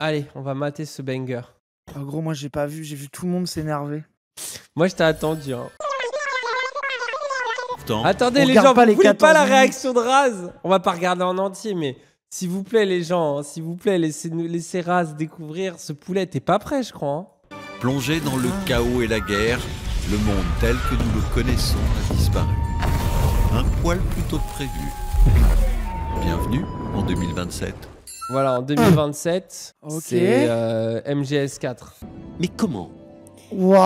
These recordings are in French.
Allez, on va mater ce banger. Ah, gros, moi j'ai pas vu, j'ai vu tout le monde s'énerver. Moi, je t'ai attendu. Hein. Pourtant, Attendez, on les regarde gens, pas vous les voulez pas 14 la minutes. réaction de Raz? On va pas regarder en entier, mais s'il vous plaît, les gens, s'il vous plaît, laissez Raz découvrir ce poulet. T'es pas prêt, je crois. Hein. plongé dans le chaos et la guerre, le monde tel que nous le connaissons a disparu. Un poil plus tôt que prévu. Bienvenue en 2027. Voilà, en 2027, Ok. c'est MGS4. Mais comment? Waouh.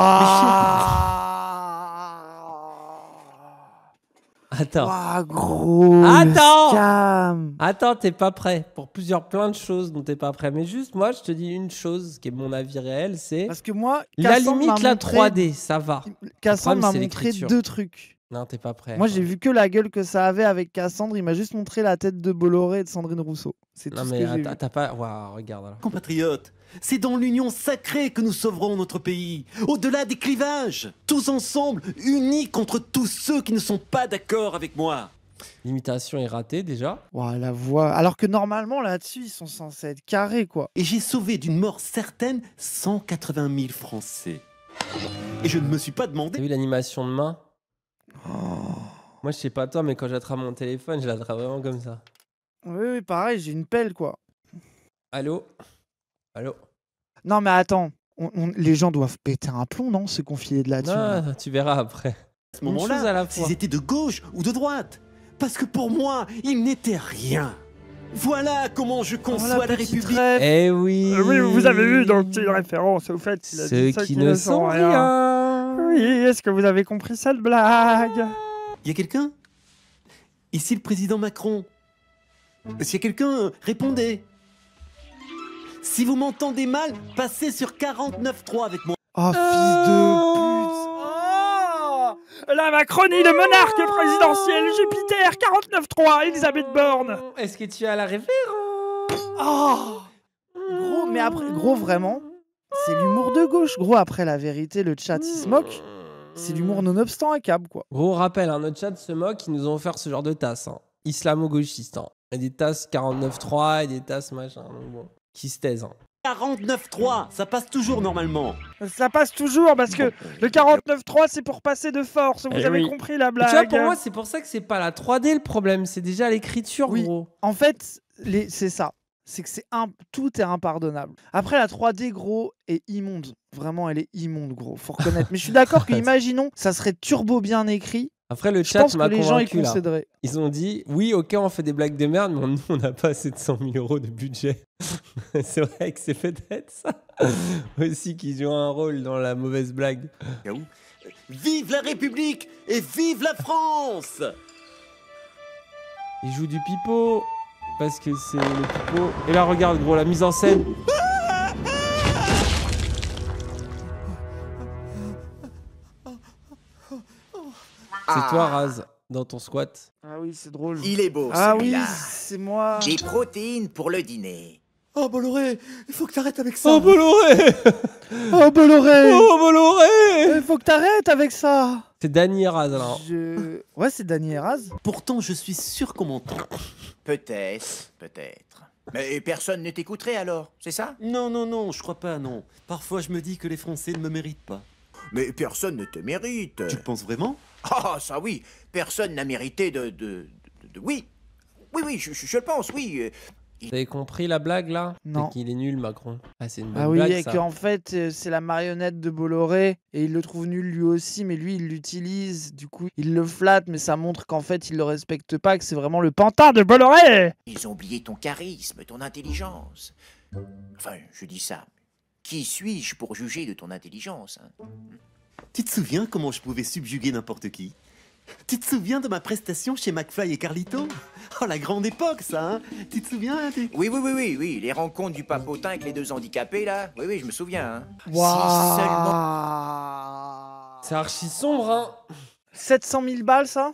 Attends. Waouh, gros. Attends. Le scam. Attends, t'es pas prêt. Pour plein de choses dont t'es pas prêt. Mais juste, moi, je te dis une chose qui est mon avis réel, c'est Parce que moi, la Cassandre limite, m'a la montré- 3D, ça va. Cassandre m'a c'est montré l'écriture. 2 trucs. Non, t'es pas prêt. Moi, j'ai vu que la gueule que ça avait avec Cassandre. Il m'a juste montré la tête de Bolloré et de Sandrine Rousseau. C'est tout Non, ce mais que j'ai vu. t'as pas. Waouh, regarde là. Compatriotes, c'est dans l'union sacrée que nous sauverons notre pays, au-delà des clivages, tous ensemble, unis contre tous ceux qui ne sont pas d'accord avec moi. L'imitation est ratée déjà. Waouh, la voix. Alors que normalement, là-dessus, ils sont censés être carrés, quoi. Et j'ai sauvé d'une mort certaine 180 000 Français. Et je ne me suis pas T'as demandé... vu l'animation de main? Moi, je sais pas toi, mais quand j'attrape mon téléphone, je l'attrape vraiment comme ça. Oui, oui, pareil, j'ai une pelle, quoi. Allô? Allô? Non, mais attends. Les gens doivent péter un plomb, non? Se confier de la thune. là. Non, tu verras après. à ce Une chose à moment-là, la fois. s'ils étaient de gauche ou de droite. Parce que pour moi, ils n'étaient rien. Voilà comment je Oh, conçois la petite République. rêve. Eh oui! Oui, vous avez vu donc une référence au fait qu'il a Ceux dit ceux qui ne sont rien. Oui, est-ce que vous avez compris cette blague? Il y a quelqu'un? Ici le président Macron. S'il y a quelqu'un, répondez. Si vous m'entendez mal, passez sur 49.3 avec moi. Oh, fils de pute. Oh, la Macronie, le monarque présidentiel, Jupiter, 49.3, Elisabeth Borne. Est-ce que tu as la référence? Oh. Gros, mais après, gros, vraiment, c'est l'humour de gauche. Gros, après, la vérité, le chat, il se moque. C'est l'humour nonobstant à câble, quoi. Gros rappel, hein, notre chat se moque, ils nous ont offert ce genre de tasses. Hein. Islamo-gauchistes. Hein. Et des tasses 49.3 et des tasses machin. Donc bon, qui se taisent. Hein. 49.3, ça passe toujours normalement. Ça passe toujours parce que le 49.3 c'est pour passer de force. Vous Eh avez oui. compris la Et blague? tu vois, pour moi, c'est pour ça que c'est pas la 3D le problème, c'est déjà l'écriture, Oui. gros. En fait, c'est ça. C'est que tout est impardonnable. Après, la 3D, gros, est immonde. Vraiment, elle est immonde, gros. Faut reconnaître. Mais je suis d'accord que, imaginons, ça serait turbo bien écrit. Après, le Je chat pense que m'a les gens y convaincu là. concéderaient. Ils ont dit, oui, ok, on fait des blagues de merde, mais nous, on n'a pas assez de 100 000 euros de budget. C'est vrai que c'est peut-être ça aussi qui joue un rôle dans la mauvaise blague. Vive la République et vive la France! Il joue du pipeau parce que c'est le pipeau. Et là, regarde, gros, la mise en scène. C'est toi, Raz, dans ton squat. Ah oui, c'est drôle. Il est beau, Ah oui, celui-là. c'est moi. Des protéines pour le dîner. Oh Bolloré, il faut que t'arrêtes avec ça. Oh, Bolloré! Oh, Bolloré. Oh, Bolloré! Faut que t'arrêtes avec ça. C'est Dany et Raz, alors. Ouais, c'est Dany Eraz. Pourtant, je suis sûr qu'on m'entend. Peut-être, peut-être. Mais personne ne t'écouterait alors, c'est ça? Non, non, non, je crois pas, non. Parfois, je me dis que les Français ne me méritent pas. Mais personne ne te mérite. Tu penses vraiment? Ah, ça oui. Personne n'a mérité de. Oui. Oui, oui, je le pense, oui. Vous avez compris la blague, là? Non. C'est qu'il est nul, Macron. Ah, c'est une bonne Ah oui, blague, et ça. qu'en fait, c'est la marionnette de Bolloré, et il le trouve nul lui aussi, mais lui, il l'utilise, du coup, il le flatte, mais ça montre qu'en fait, il le respecte pas, que c'est vraiment le pantin de Bolloré. Ils ont oublié ton charisme, ton intelligence. Enfin, je dis ça. Qui suis-je pour juger de ton intelligence, hein? Tu te souviens comment je pouvais subjuguer n'importe qui? Tu te souviens de ma prestation chez McFly et Carlito? Oh, la grande époque, ça, hein? Tu te souviens, hein, Oui, oui, oui, oui, oui. Les rencontres du papotin avec les 2 handicapés, là. Oui, oui, je me souviens, hein. Waouh. Si seulement. C'est archi sombre, hein? 700 000 balles, ça?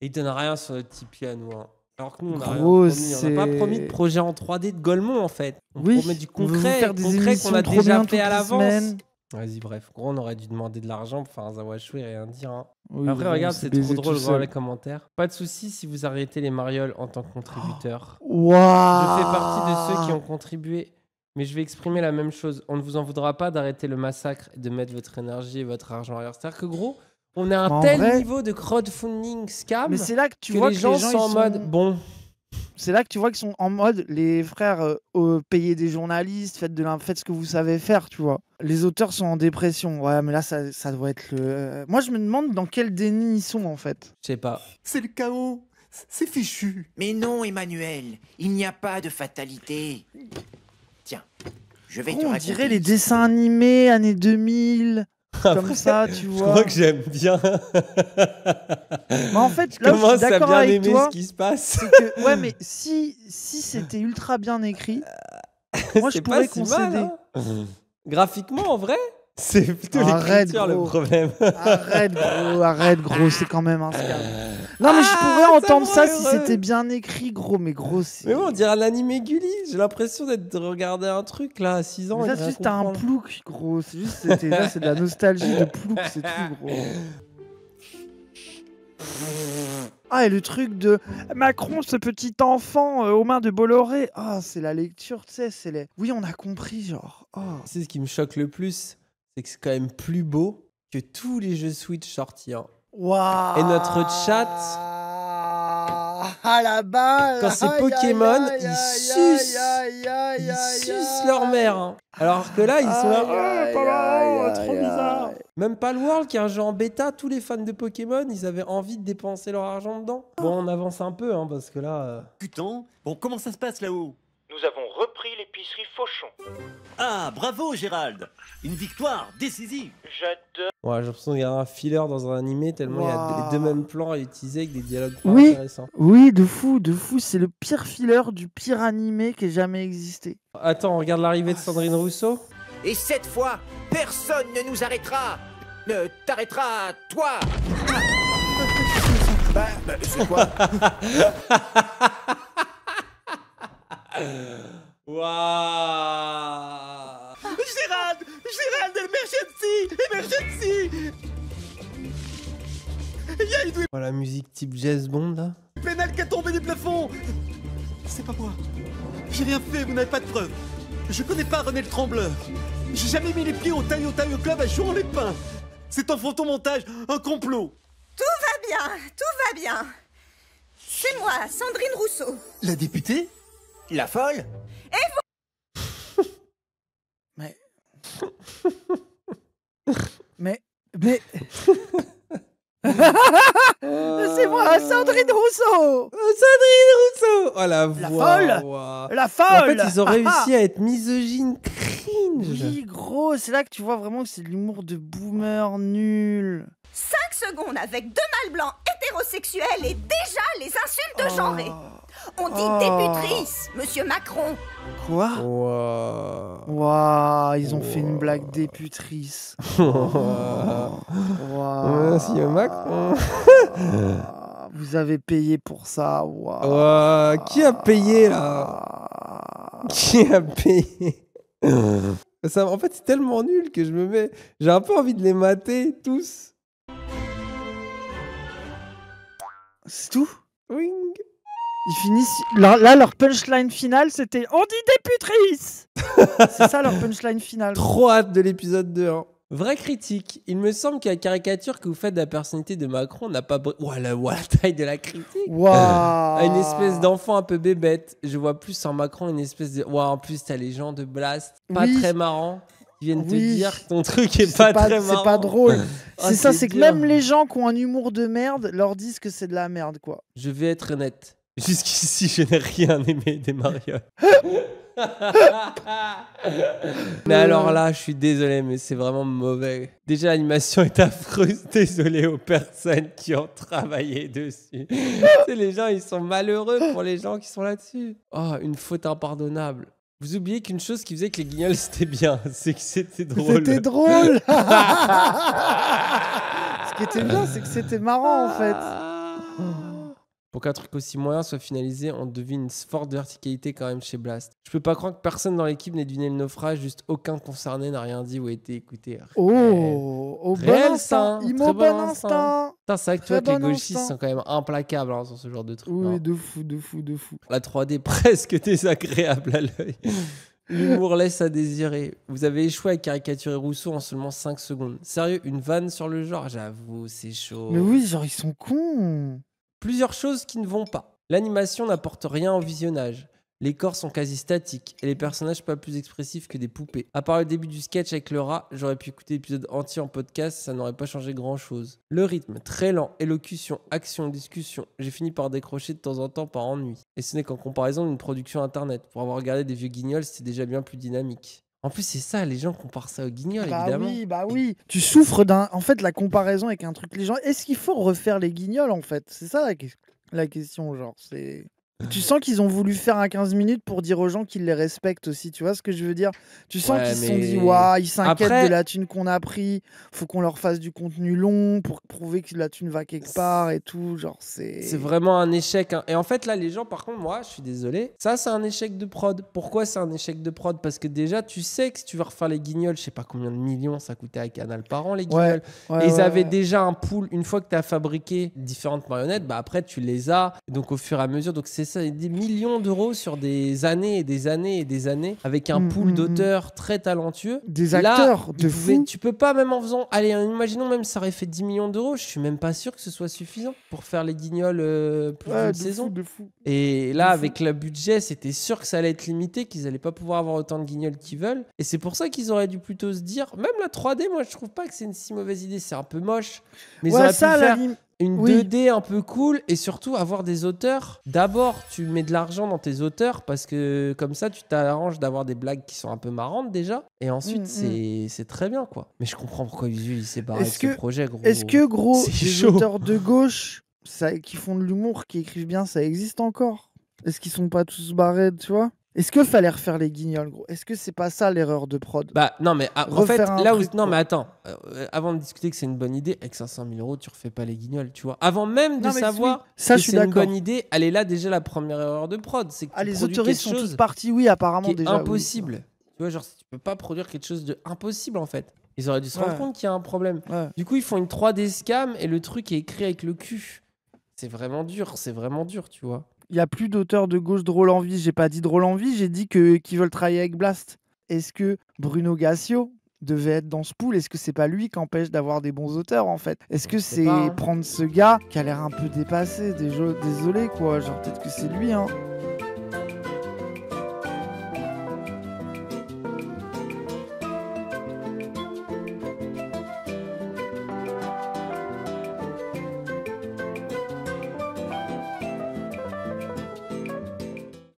Et il donne rien sur notre Tipeee à nous, hein. Alors que nous, on a rien Gros, promis. On n'a pas c'est- promis de projet en 3D de Golemont, en fait. On Oui, promet du on veut vous concret, faire des concret qu'on émissions a trop déjà bien fait à toutes les l'avance. semaines. Vas-y, bref. Gros, on aurait dû demander de l'argent pour faire un Zawachou et rien dire, hein. Oui, Après, bon, regarde, c'est trop baisé drôle, tout voir seul. les commentaires. Pas de soucis si vous arrêtez les marioles en tant que contributeur. Waouh. Je fais partie de ceux qui ont contribué Mais je vais exprimer la même chose. On ne vous en voudra pas d'arrêter le massacre et de mettre votre énergie et votre argent ailleurs. C'est-à-dire que gros, on a un En tel vrai- niveau de crowdfunding scam Mais c'est là que tu que vois les que gens les gens sont en ils mode bon. C'est là que tu vois qu'ils sont en mode les frères payez des journalistes, faites ce que vous savez faire, tu vois. Les auteurs sont en dépression. Ouais, mais là ça doit être le. Moi je me demande dans quel déni ils sont en fait. Je sais pas. C'est le chaos. C'est fichu. Mais non, Emmanuel, il n'y a pas de fatalité. Tiens, je vais te On raconter. dirait les dessins animés années 2000. Comme ça, tu Je vois. crois que j'aime bien. Mais en fait, Je là où je suis commence à d'accord bien avec aimer toi, ce qui se passe. c'est que ouais, mais si c'était ultra bien écrit, moi je C'est pourrais pas si concéder. mal, hein. Graphiquement, en vrai, c'est plutôt Arrête, l'écriture le gros. problème. Arrête gros, c'est quand même un scam. Non mais je pourrais ça entendre me ça rend si heureux. c'était bien écrit, gros, mais gros c'est. Mais bon, on dirait un animé Gulli. J'ai l'impression de regarder un truc là à 6 ans. Mais et ça, de c'est rien juste t'as un comprendre. plouc, gros. C'est juste, là, c'est de la nostalgie de plouc, c'est tout, gros. Ah, et le truc de Macron, ce petit enfant aux mains de Bolloré. Ah, c'est la lecture, tu sais, c'est les. Oui, on a compris, genre. Oh. Tu sais, ce qui me choque le plus, c'est que c'est quand même plus beau que tous les jeux Switch sortis. Hein. Waouh. Et notre chat, à la balle. quand c'est Pokémon, ils sucent leur mère. Hein. Alors que là, ils sont là. Oh, pas marrant, trop bizarre. Même Palworld, qui est un jeu en bêta, tous les fans de Pokémon, ils avaient envie de dépenser leur argent dedans. Bon, on avance un peu, hein, parce que là... Putain. Bon, comment ça se passe là-haut? Nous avons repris l'épicerie Fauchon. Ah, bravo Gérald. Une victoire décisive. J'adore. Ouais, j'ai l'impression qu'il y a un filler dans un animé, tellement il y a Waouh. les deux mêmes plans à utiliser avec des dialogues pas Oui. intéressants. Oui, de fou. C'est le pire filler du pire animé qui ait jamais existé. Attends, on regarde l'arrivée de Sandrine Rousseau. Et cette fois, personne ne nous arrêtera. Ne t'arrêtera, toi. Bah, c'est quoi? Waouh. Gérald, emergency. Il y a une Voilà, musique type Jazz Bond, là. pénale qui a tombé du plafond. C'est pas moi. J'ai rien fait, vous n'avez pas de preuves. Je connais pas René le Trembleur. J'ai jamais mis les pieds au taille club à Juan-les-Pins. C'est un photomontage, un complot. Tout va bien. C'est moi, Sandrine Rousseau. La députée? La folle? Mais... C'est moi, Sandrine Rousseau. Sandrine Rousseau. Oh, la voix. folle. Waouh. La En folle. fait, ils ont réussi à être misogynes cringe. Oui, gros, c'est là que tu vois vraiment que c'est de l'humour de boomer nul. 5 secondes avec 2 mâles blancs hétérosexuels et déjà les insultes genrées. On dit Oh. députrice, monsieur Macron. Quoi? Waouh. Waouh, ils ont fait une blague députrice. Waouh. Monsieur Macron. Vous avez payé pour ça. Waouh. Waouh. Qui a payé, là? Qui a payé? Ça, en fait, c'est tellement nul que je me mets... J'ai un peu envie de les mater, tous. C'est tout? Wing. Ils finissent. Là, leur punchline finale, c'était on dit députrice. C'est ça leur punchline finale. Trop hâte de l'épisode 2. Hein. Vraie critique. Il me semble que la caricature que vous faites de la personnalité de Macron n'a pas... Voilà, la taille de la critique. Waouh. Une espèce d'enfant un peu bébête. Je vois plus en Macron une espèce de... Ouais, en plus, t'as les gens de Blast. Pas Oui. très marrants. Qui viennent te Oui. dire que ton truc est pas très marrant. C'est pas drôle. Ah, C'est ça, c'est que dur. même les gens qui ont un humour de merde leur disent que c'est de la merde, quoi. Je vais être honnête. Jusqu'ici, je n'ai rien aimé des mariottes. Mais alors là, je suis désolé, mais c'est vraiment mauvais. Déjà, l'animation est affreuse. Désolé aux personnes qui ont travaillé dessus. Tu sais, les gens, ils sont malheureux pour les gens qui sont là-dessus. Oh, une faute impardonnable. Vous oubliez qu'une chose qui faisait que les Guignols, c'était bien, c'est que c'était drôle. C'était drôle. Ce qui était bien, c'est que c'était marrant, en fait. Pour qu'un truc aussi moyen soit finalisé, on devine une forte verticalité quand même chez Blast. Je peux pas croire que personne dans l'équipe n'ait deviné le naufrage, juste aucun concerné n'a rien dit ou a été écouté. Oh, au bon Réel, instinct. ça, Immo très bon bon instinct. Putain, c'est vrai que tu Très vois que les bon gauchistes instinct. sont quand même implacables hein, sur ce genre de truc. Oui, de fou. La 3D presque désagréable à l'œil. L'humour laisse à désirer. Vous avez échoué à caricaturer Rousseau en seulement 5 secondes. Sérieux, une vanne sur le genre, j'avoue, c'est chaud. Mais oui, genre, ils sont cons. Plusieurs choses qui ne vont pas. L'animation n'apporte rien au visionnage. Les corps sont quasi statiques et les personnages pas plus expressifs que des poupées. À part le début du sketch avec le rat, j'aurais pu écouter l'épisode entier en podcast, ça n'aurait pas changé grand chose. Le rythme, très lent, élocution, action, discussion. J'ai fini par décrocher de temps en temps par ennui. Et ce n'est qu'en comparaison d'une production internet. Pour avoir regardé des vieux guignols, c'était déjà bien plus dynamique. En plus, c'est ça, les gens comparent ça aux guignols, évidemment. Bah oui. Tu souffres en fait, la comparaison avec un truc. Les gens, est-ce qu'il faut refaire les guignols, en fait? C'est ça la question, genre. C'est. Tu sens qu'ils ont voulu faire un 15 minutes pour dire aux gens qu'ils les respectent aussi, tu vois ce que je veux dire? Tu sens qu'ils se sont dit, waouh, ils s'inquiètent de la thune qu'on a pris, faut qu'on leur fasse du contenu long pour prouver que la thune va quelque part et tout, genre C'est vraiment un échec. Hein. Et en fait, là, les gens, par contre, moi, je suis désolé, ça, c'est un échec de prod. Pourquoi c'est un échec de prod? Parce que déjà, tu sais que si tu veux refaire les guignols, je sais pas combien de millions ça coûtait à Canal par an, les guignols. Et ils avaient déjà un pool, une fois que tu as fabriqué différentes marionnettes, bah après, tu les as, donc au fur et à mesure, donc c'est ça, des millions d'euros sur des années et des années et des années avec un pool d'auteurs très talentueux. Des acteurs de fou. Tu peux pas, même en faisant, allez, imaginons même ça aurait fait 10 millions d'euros, je suis même pas sûr que ce soit suffisant pour faire les guignols plus d'une saison. De fou. Et là, avec le budget, c'était sûr que ça allait être limité, qu'ils allaient pas pouvoir avoir autant de guignols qu'ils veulent. Et c'est pour ça qu'ils auraient dû plutôt se dire, même la 3D, moi je trouve pas que c'est une si mauvaise idée, c'est un peu moche. Mais ils auraient pu faire une 2D un peu cool et surtout avoir des auteurs. D'abord, tu mets de l'argent dans tes auteurs parce que comme ça, tu t'arranges d'avoir des blagues qui sont un peu marrantes déjà. Et ensuite, c'est très bien, quoi. Mais je comprends pourquoi Usul il s'est barré de ce projet, gros. Est-ce que, gros, des chaud. Auteurs de gauche qui font de l'humour, qui écrivent bien, ça existe encore? Est-ce qu'ils sont pas tous barrés, tu vois? Est-ce qu'il fallait refaire les guignols, gros? Est-ce que c'est pas ça l'erreur de prod? Bah non, mais en fait, là où. Non, mais attends. Avant de discuter que c'est une bonne idée, avec 500 000 euros, tu refais pas les guignols, tu vois. Avant même de savoir ça, que c'est une bonne idée, elle est là déjà la première erreur de prod. C'est que les autoristes sont tous partis, oui, apparemment qui est déjà. impossible. Tu vois, genre, tu peux pas produire quelque chose de impossible en fait. Ils auraient dû se rendre compte qu'il y a un problème. Du coup, ils font une 3D scam et le truc est écrit avec le cul. C'est vraiment dur, tu vois. Il n'y a plus d'auteurs de gauche drôle en vie. J'ai pas dit drôle en vie, j'ai dit qu'ils veulent travailler avec Blast. Est-ce que Bruno devait être dans ce pool? Est-ce que c'est pas lui qui empêche d'avoir des bons auteurs en fait? Est-ce que c'est prendre ce gars qui a l'air un peu dépassé? Désolé quoi, genre peut-être que c'est lui hein.